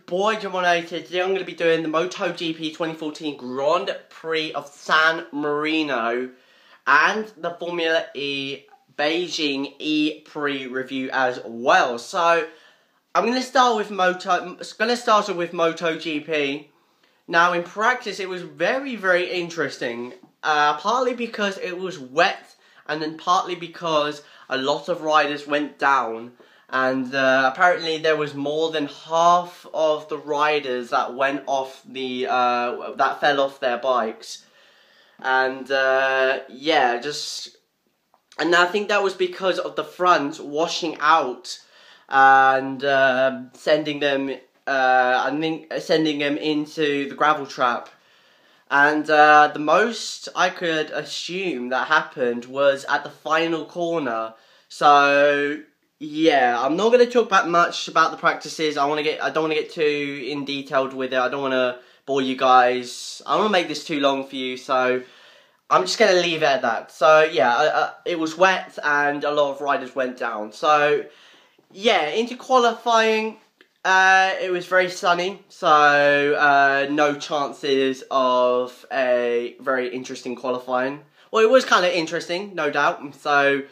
boy Jamonated. Today I'm going to be doing the MotoGP 2014 Grand Prix of San Marino and the Formula E Beijing EPrix review as well. So I'm going to start with MotoGP. Now in practice it was very interesting. Partly because it was wet, and then partly because a lot of riders went down. And apparently there was more than half of the riders that went off the that fell off their bikes, and yeah, and I think that was because of the front washing out and sending them into the gravel trap. And the most I could assume that happened was at the final corner. So yeah, I'm not going to talk much about the practices. I don't want to get too in detailed with it. I don't want to bore you guys. I don't want to make this too long for you, so I'm just going to leave it at that. So yeah, it was wet and a lot of riders went down. So yeah, into qualifying, it was very sunny, so no chances of a very interesting qualifying. Well, it was kind of interesting, no doubt. So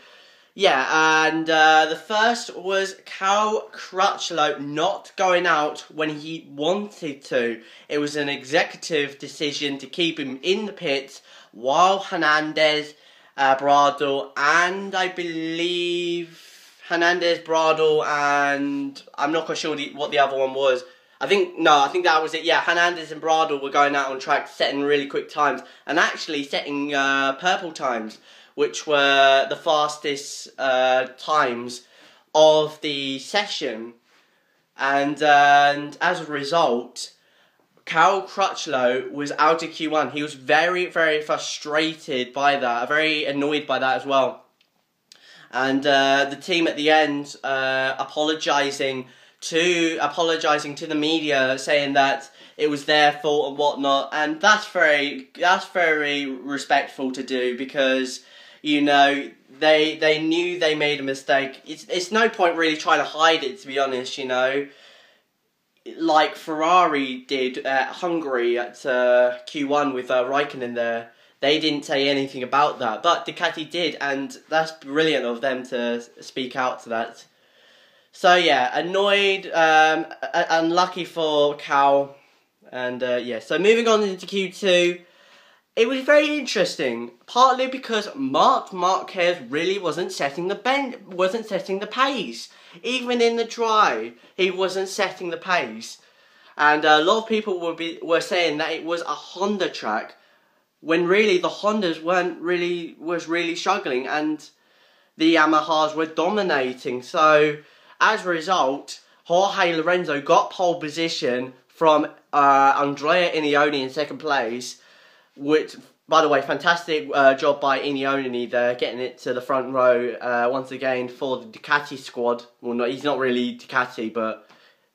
yeah, and the first was Cal Crutchlow not going out when he wanted to. It was an executive decision to keep him in the pits while Hernandez, Bradl, and I believe Hernandez, Bradl, and I'm not quite sure what the other one was. I think that was it. Yeah, Hernandez and Bradl were going out on track, setting really quick times, and actually setting purple times, which were the fastest times of the session. And as a result, Cal Crutchlow was out of Q1. He was very frustrated by that, very annoyed by that as well. And the team at the end apologising to the media, saying that it was their fault and whatnot, and that's very respectful to do, because you know they knew they made a mistake. It's no point really trying to hide it, to be honest. You know, like Ferrari did at Hungary at Q1 with Raikkonen there. They didn't say anything about that, but Ducati did, and that's brilliant of them to speak out to that. So yeah, annoyed, unlucky for Cal, and yeah. So moving on into Q2, it was very interesting. Partly because Marc Marquez really wasn't setting the pace, even in the dry. He wasn't setting the pace, and a lot of people were saying that it was a Honda track, when really the Hondas was really struggling, and the Yamahas were dominating. So as a result, Jorge Lorenzo got pole position from Andrea Iannone in second place, which, by the way, fantastic job by Iannone there, getting it to the front row once again for the Ducati squad. Well, no, he's not really Ducati, but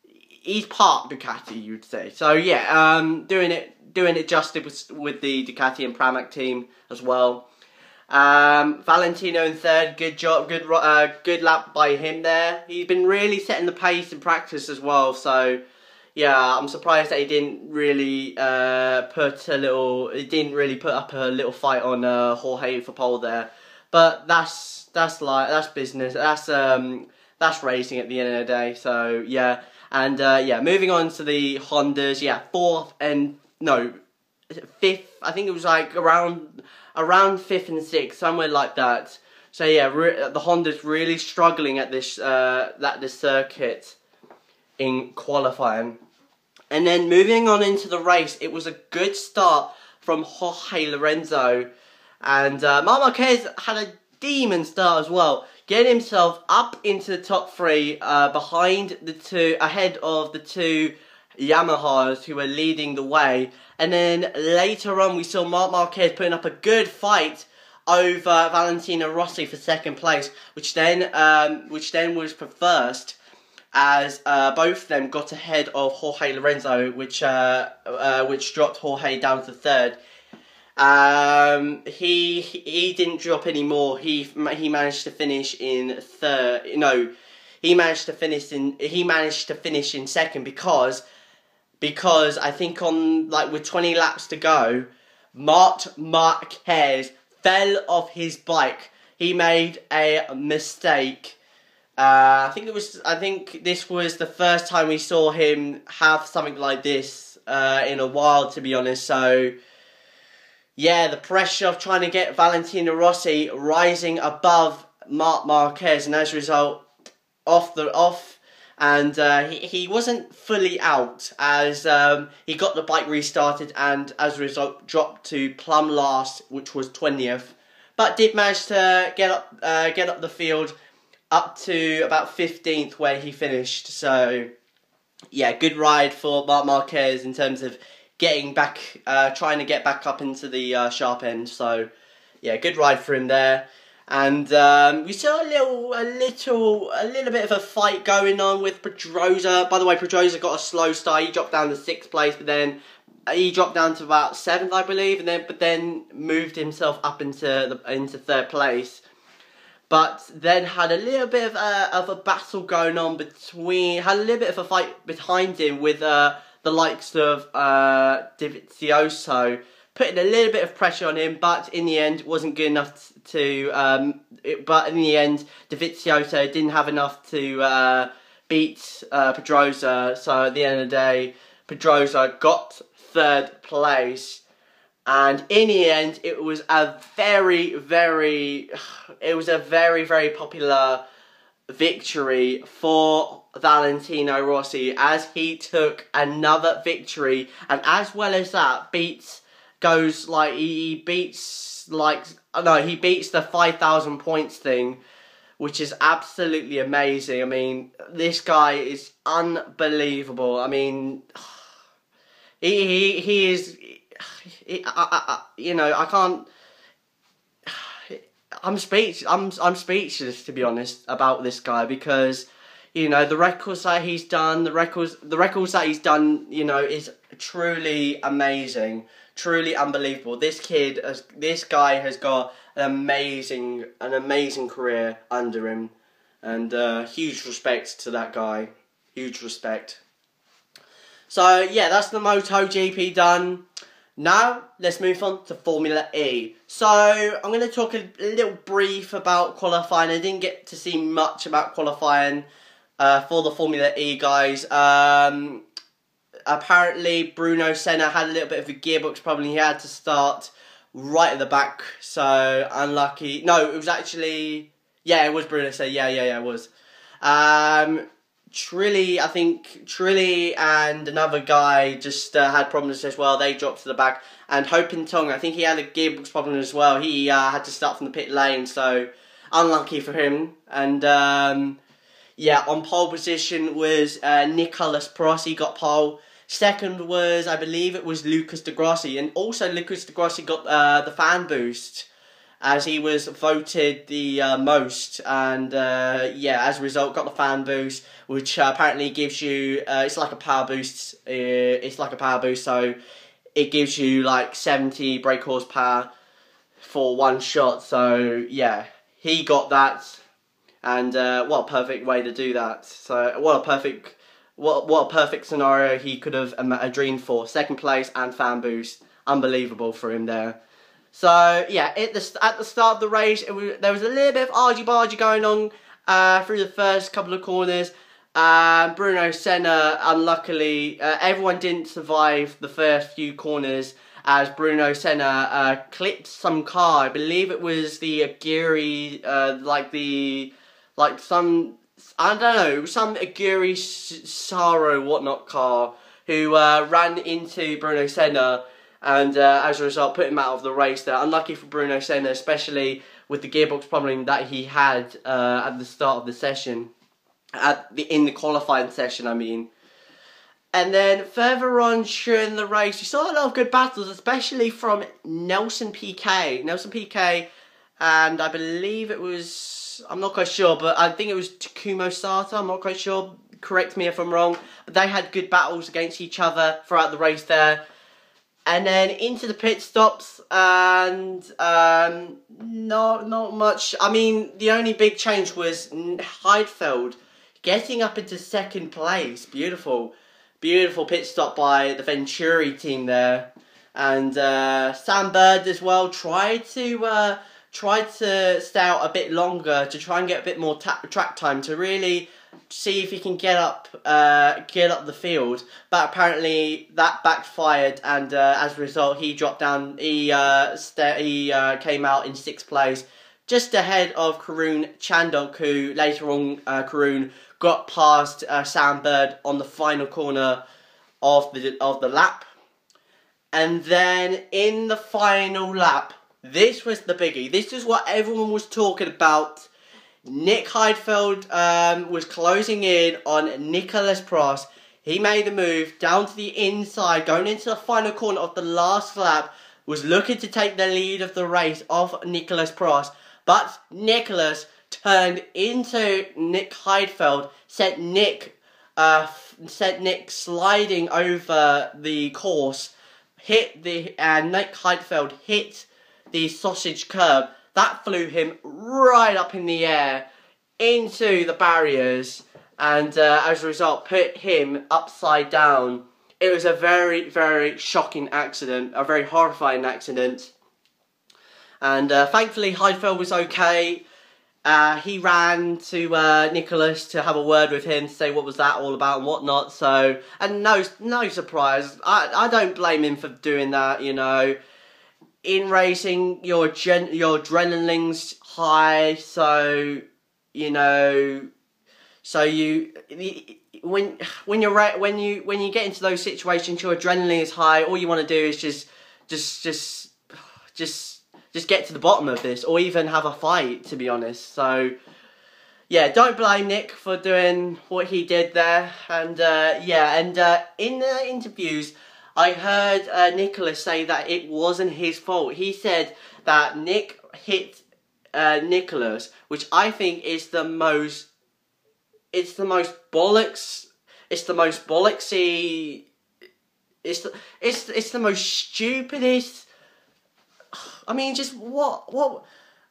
he's part Ducati, you'd say. So yeah, doing it justice with the Ducati and Pramac team as well. Valentino in third, good job, good lap by him there. He's been really setting the pace in practice as well. So yeah, I'm surprised that he didn't really put up a little fight on Jorge for pole there. But that's business. That's racing at the end of the day. So yeah, and yeah, moving on to the Hondas. Yeah, fifth. I think it was like around 5th and 6th, somewhere like that. So yeah, the Honda's really struggling at this circuit in qualifying. And then moving on into the race, it was a good start from Jorge Lorenzo, and Marc Marquez had a demon start as well, getting himself up into the top 3, ahead of the 2 Yamahas who were leading the way. And then later on we saw Marc Marquez putting up a good fight over Valentino Rossi for second place, which then was for first, as both of them got ahead of Jorge Lorenzo, which dropped Jorge down to third. He didn't drop anymore. He managed to finish in third. No, he managed to finish in second, because because I think on, like, with 20 laps to go, Marc Marquez fell off his bike. He made a mistake. I think this was the first time we saw him have something like this in a while, to be honest. So yeah, the pressure of trying to get Valentino Rossi rising above Marc Marquez, and as a result, he wasn't fully out as he got the bike restarted, and as a result dropped to plumb last, which was 20th, but did manage to get up the field up to about 15th where he finished. So yeah, good ride for Marc Marquez in terms of getting back, trying to get back up into the sharp end. So yeah, good ride for him there. And we saw a little bit of a fight going on with Pedrosa. By the way, Pedrosa got a slow start. He dropped down to 6th place, but then he dropped down to about 7th, I believe, and then moved himself up into 3rd place. But then had a little bit of a battle going on had a little bit of a fight behind him with the likes of Dovizioso, putting a little bit of pressure on him, but in the end wasn't good enough but in the end, Dovizioso didn't have enough to beat Pedrosa. So at the end of the day, Pedrosa got 3rd place. And in the end, it was a very, very popular victory for Valentino Rossi, as he took another victory, and as well as that, he beats the 5,000 points thing, which is absolutely amazing. I mean, this guy is unbelievable. I mean, he is. I can't. I'm speechless, to be honest, about this guy, because the records that he's done, is truly amazing, truly unbelievable. This guy has got an amazing career under him, and huge respect to that guy, huge respect. So yeah, that's the MotoGP done. Now, let's move on to Formula E. So, I'm going to talk a little brief about qualifying. I didn't get to see much about qualifying for the Formula E guys. Apparently, Bruno Senna had a little bit of a gearbox problem. He had to start right at the back, so unlucky. No, it was actually... Yeah, it was Bruno Senna. Yeah, it was. Trilli and another guy just had problems as well. They dropped to the back. And Hopin Tong, I think he had a gearbox problem as well. He had to start from the pit lane, so unlucky for him. And yeah, on pole position was Nicolas Prost. He got pole. Second was, I believe it was Lucas Di Grassi. And also Lucas Di Grassi got the fan boost, as he was voted the most, and yeah, as a result, got the fan boost, which apparently gives you, it's like a power boost. So it gives you like 70 brake horsepower for one shot. So yeah, he got that, and what a perfect way to do that. So what a perfect scenario he could have dreamed for. 2nd place and fan boost, unbelievable for him there. So yeah, at the start of the race, there was a little bit of argy-bargy going on through the first couple of corners. Bruno Senna, unluckily, everyone didn't survive the first few corners, as Bruno Senna clipped some car. I believe it was the Aguirre, some Aguirre Saro whatnot car, who ran into Bruno Senna, and as a result put him out of the race there. Unlucky for Bruno Senna, especially with the gearbox problem that he had at the start of the session, in the qualifying session, I mean. And then further on during the race, we saw a lot of good battles, especially from Nelson Piquet. And I believe it was, I'm not quite sure, but I think it was Takuma Sato, I'm not quite sure, correct me if I'm wrong. But they had good battles against each other throughout the race there. And then into the pit stops, and not much. I mean, the only big change was Heidfeld getting up into 2nd place. Beautiful. Beautiful pit stop by the Venturi team there. And Sam Bird as well tried to stay out a bit longer to try and get a bit more track time to really see if he can get up the field. But apparently that backfired, and as a result, he dropped down. He came out in 6th place, just ahead of Karun Chandok, who later on Karun got past Sam Bird on the final corner of the lap. And then in the final lap, this was the biggie. This is what everyone was talking about. Nick Heidfeld was closing in on Nicolas Prost. He made the move down to the inside, going into the final corner of the last lap, was looking to take the lead of the race off Nicolas Prost. But Nicolas turned into Nick Heidfeld, sent Nick sliding over the course, and Nick Heidfeld hit the sausage curb. That flew him right up in the air into the barriers, and as a result put him upside down. It was a very, very shocking accident, a very horrifying accident. And thankfully Heidfeld was okay. He ran to Nicholas to have a word with him, to say what was that all about and whatnot. So, and no surprise. I don't blame him for doing that. You know, in racing, your adrenaline's high, so you know, so when you get into those situations, your adrenaline is high. All you want to do is just get to the bottom of this, or even have a fight, to be honest. So, yeah, don't blame Nick for doing what he did there. And, in the interviews, I heard Nicholas say that it wasn't his fault. He said that Nick hit Nicholas, which I think is the most bollocksy, it's the most stupidest. I mean, just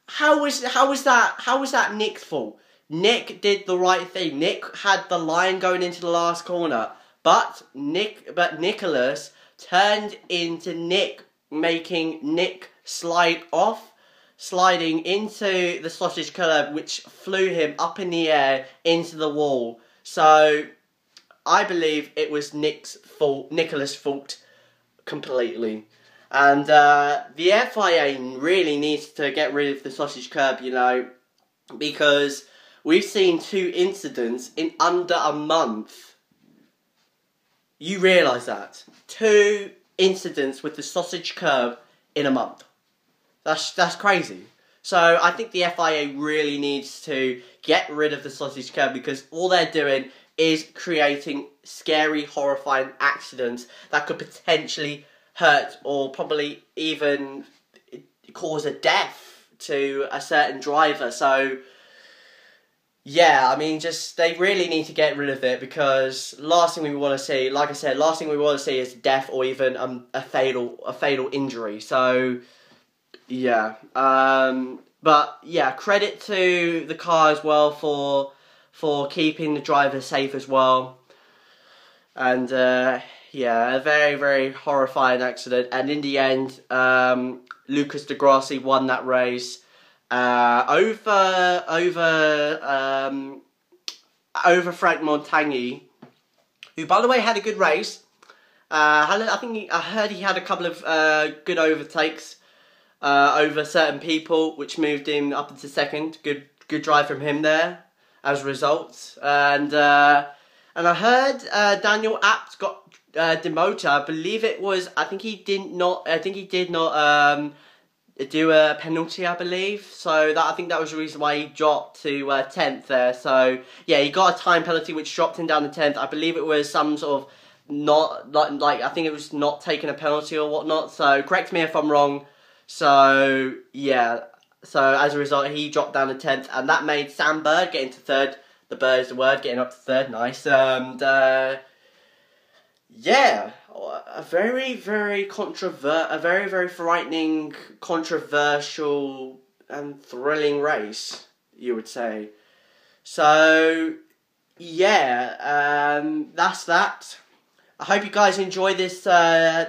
how was that Nick's fault? Nick did the right thing. Nick had the line going into the last corner, but Nicholas turned into Nick, making Nick sliding into the sausage curb, which flew him up in the air into the wall. So I believe it was Nicholas' fault completely. And the FIA really needs to get rid of the sausage curb, you know, because we've seen 2 incidents in under a month. You realise that? 2 incidents with the sausage curb in a month. That's crazy. So I think the FIA really needs to get rid of the sausage curb, because all they're doing is creating scary, horrifying accidents that could potentially hurt or probably even cause a death to a certain driver. So yeah, I mean, they really need to get rid of it, because last thing we want to see, like I said, last thing we want to see is death or even a fatal injury. So yeah, but yeah, credit to the car as well for keeping the driver safe as well. And yeah, a very, very horrifying accident. And in the end, Lucas Di Grassi won that race over Frank Montagny, who, by the way, had a good race. I heard he had a couple of good overtakes over certain people, which moved him up into 2nd. Good drive from him there, as a result. And I heard Daniel Abt got demoted. I believe it was. I think he did not do a penalty, I believe. So I think that was the reason why he dropped to 10th there. So yeah, he got a time penalty which dropped him down to 10th. I believe it was some sort of I think it was not taking a penalty or whatnot. So correct me if I'm wrong. So yeah. So as a result, he dropped down to 10th, and that made Sam Bird get into 3rd. The bird is the word, getting up to 3rd, nice. And yeah, a very, very frightening, controversial, and thrilling race, you would say. So yeah, that's that. I hope you guys enjoy this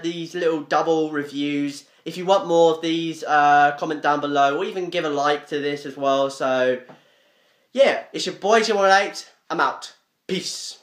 these little double reviews. If you want more of these, comment down below, or even give a like to this as well. So, yeah, it's your boy Jim18. I'm out. Peace.